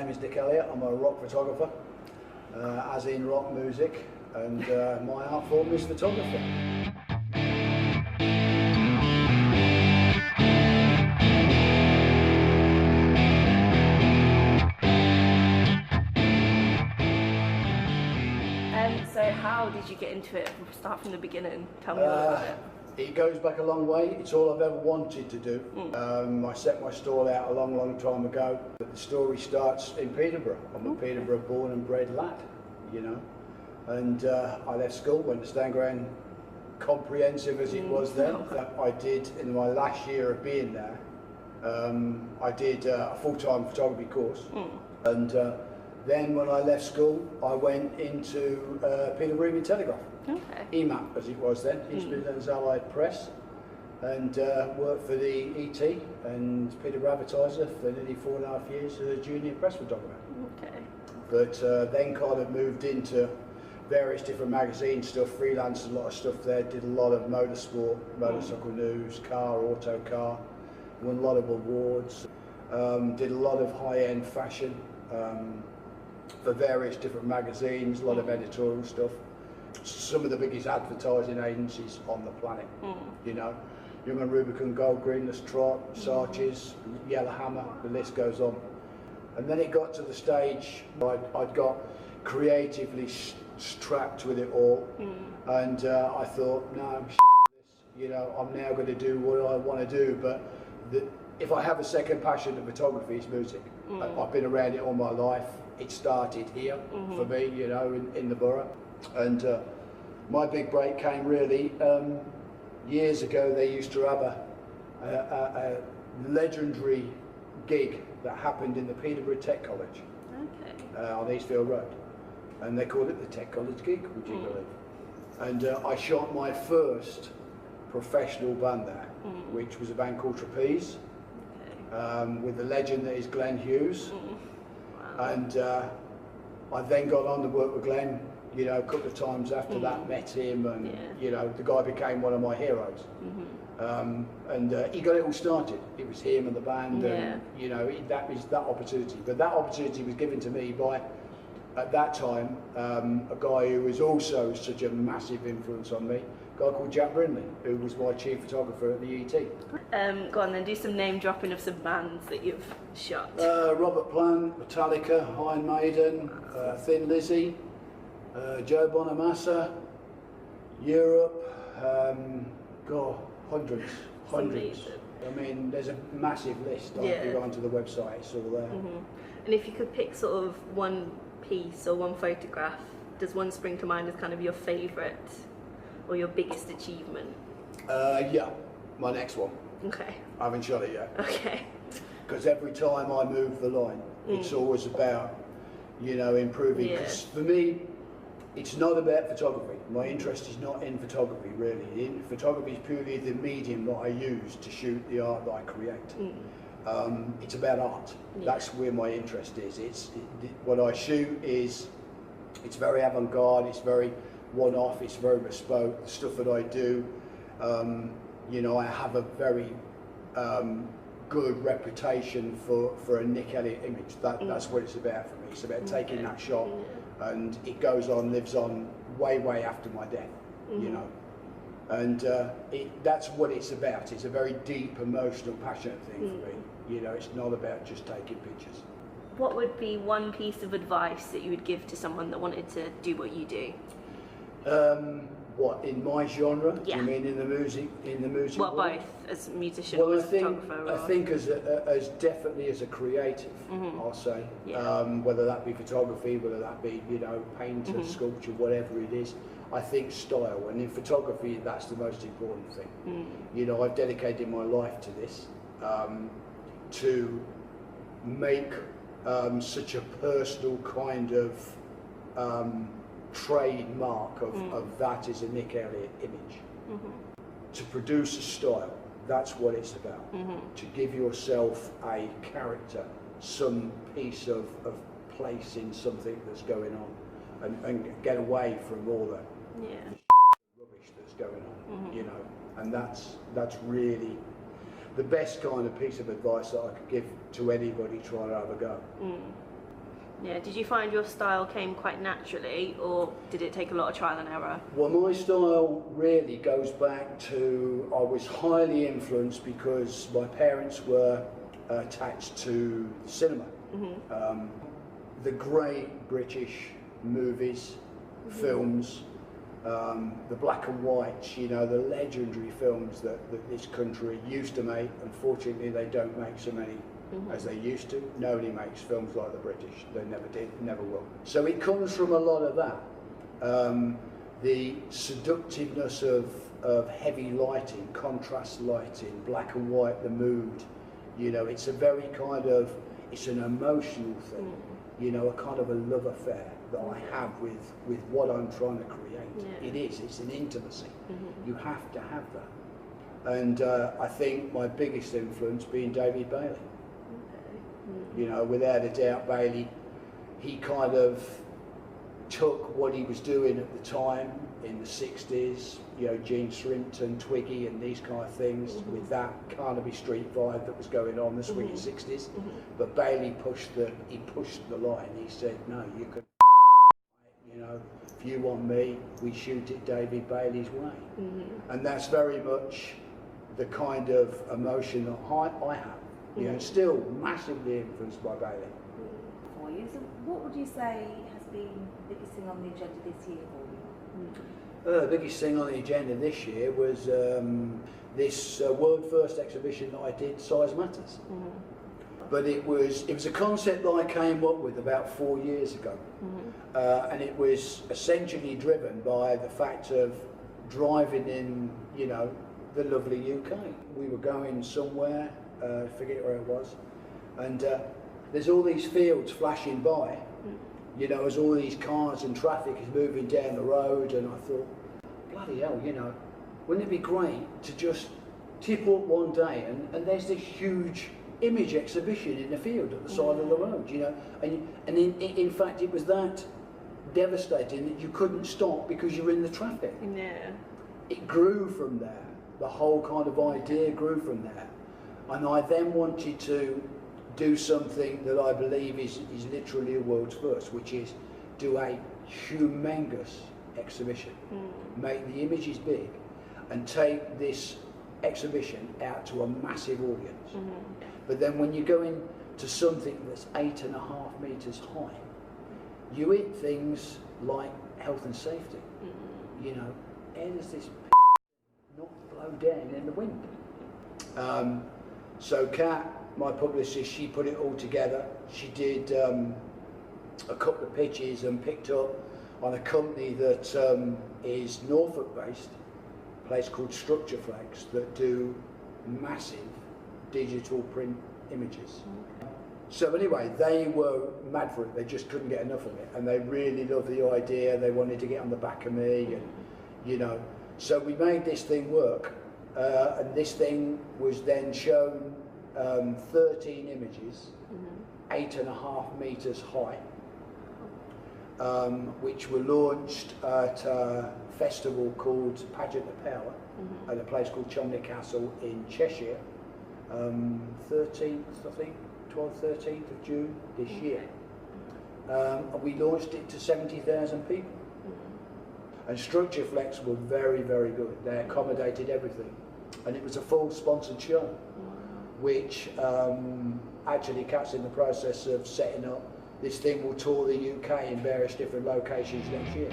My name is Elliott. I'm a rock photographer, as in rock music, and my art form is photography. So how did you get into it? Start from the beginning. Tell me all about it. It goes back a long way. It's all I've ever wanted to do. I set my stall out a long time ago. But the story starts in Peterborough. I'm a Peterborough born and bred lad, you know. And I left school, went to Stanground Comprehensive as it was then. I did, in my last year of being there, I did a full-time photography course. And then when I left school, I went into Peterborough Telegraph. EMAP as it was then, East Midlands Allied Press, and worked for the ET and Peterborough Advertiser for nearly 4.5 years as a junior press photographer. But then kind of moved into various different magazine stuff, freelanced a lot of stuff there, did a lot of motorsport, motorcycle news, car, auto car, won a lot of awards, did a lot of high-end fashion for various different magazines, a lot of editorial stuff. Some of the biggest advertising agencies on the planet, you know, Young and Rubicon, Gold Green, The Trot, Sarches, Yellowhammer, the list goes on. And then it got to the stage I'd got creatively strapped with it all, and I thought, no, this, you know, I'm now going to do what I want to do, but if I have a second passion to photography, it's music. I've been around it all my life. It started here for me, you know, in the borough. And my big break came really years ago. They used to have a legendary gig that happened in the Peterborough Tech College on Eastfield Road, and they called it the Tech College gig, would you believe? And I shot my first professional band there, which was a band called Trapeze, with the legend that is Glenn Hughes. And I then got on to work with Glenn, you know, a couple of times after that, met him, and you know, the guy became one of my heroes. And he got it all started. It was him and the band, and you know, that was that opportunity. But that opportunity was given to me by, at that time, a guy who was also such a massive influence on me, a guy called Jack Brindley, who was my chief photographer at the ET. Go on then, do some name dropping of some bands that you've shot. Robert Plant, Metallica, Iron Maiden, Thin Lizzy, Joe Bonamassa, Europe, God, hundreds. I mean, there's a massive list. I can go onto the website, it's all there. And if you could pick sort of one piece or one photograph, does one spring to mind as kind of your favourite or your biggest achievement? Yeah, my next one. I haven't shot it yet. Because every time I move the line, it's always about, you know, improving. Because for me, it's not about photography. My interest is not in photography, really. Photography is purely the medium that I use to shoot the art that I create. It's about art. That's where my interest is. What I shoot is, it's very avant-garde, it's very one-off, it's very bespoke. The stuff that I do, you know, I have a very good reputation for a Nick Elliott image. That's what it's about for me. It's about taking that shot, and it goes on, lives on way after my death, you know. And that's what it's about. It's a very deep, emotional, passionate thing for me. You know, it's not about just taking pictures. What would be one piece of advice that you would give to someone that wanted to do what you do? What, in my genre? You mean in the music? Well, world? both, as a musician or as a photographer. I think as definitely as a creative, I'll say. Whether that be photography, whether that be, you know, painter, sculpture, whatever it is. I think style, and in photography, that's the most important thing. You know, I've dedicated my life to this, to make such a personal kind of trademark of that is a Nick Elliott image. To produce a style, that's what it's about. To give yourself a character, some piece of place in something that's going on, and get away from all the rubbish that's going on, you know. And that's really the best kind of piece of advice that I could give to anybody trying to have a go. Yeah, did you find your style came quite naturally, or did it take a lot of trial and error? Well, my style really goes back to, I was highly influenced because my parents were attached to cinema. The great British movies, films, the black and whites, you know, the legendary films that this country used to make. Unfortunately, they don't make so many as they used to. Nobody makes films like the British. They never did, never will. So it comes from a lot of that. The seductiveness of heavy lighting, contrast lighting, black and white, the mood. You know, it's a very kind of, it's an emotional thing. You know, a kind of a love affair that I have with what I'm trying to create. Yeah. It's an intimacy. You have to have that. And I think my biggest influence being David Bailey. You know, without a doubt, Bailey, he kind of took what he was doing at the time in the 60s, you know, Gene Shrimpton, Twiggy and these kind of things, with that Carnaby Street vibe that was going on, the swinging 60s. But Bailey pushed the line. He said, no, you could, you know, if you want me, we shoot it David Bailey's way. And that's very much the kind of emotion that I have. You know, still massively influenced by Bailey. For you, so what would you say has been the biggest thing on the agenda this year for you? The biggest thing on the agenda this year was this world first exhibition that I did, Size Matters. But it was a concept that I came up with about 4 years ago, and it was essentially driven by the fact of driving in, you know, the lovely UK. We were going somewhere. Forget where it was, and there's all these fields flashing by, you know, as all these cars and traffic is moving down the road, and I thought, bloody hell, you know, wouldn't it be great to just tip up one day and there's this huge image exhibition in the field at the side of the road, you know, and in fact it was that devastating that you couldn't stop because you were in the traffic. It grew from there. The whole kind of idea grew from there. And I then wanted to do something that I believe is literally a world's first, which is do a humongous exhibition, make the images big, and take this exhibition out to a massive audience. But then when you go into something that's 8.5 meters high, you hit things like health and safety. You know, how does this not blow down in the wind? So Kat, my publicist, she put it all together. She did a couple of pitches and picked up on a company that is Norfolk based, a place called Structure Flex, that do massive digital print images. So anyway, they were mad for it. They just couldn't get enough of it, and they really loved the idea. They wanted to get on the back of me, and you know. So we made this thing work. And this thing was then shown 13 images, 8.5 meters high, which were launched at a festival called Pageant of Power at a place called Cholmondeley Castle in Cheshire, 13th, I think, 12th, 13th of June this year. And we launched it to 70,000 people. And Structure Flex were very, very good. They accommodated everything. And it was a full sponsored show, which actually Kat's in the process of setting up. This thing will tour the UK in various different locations next year.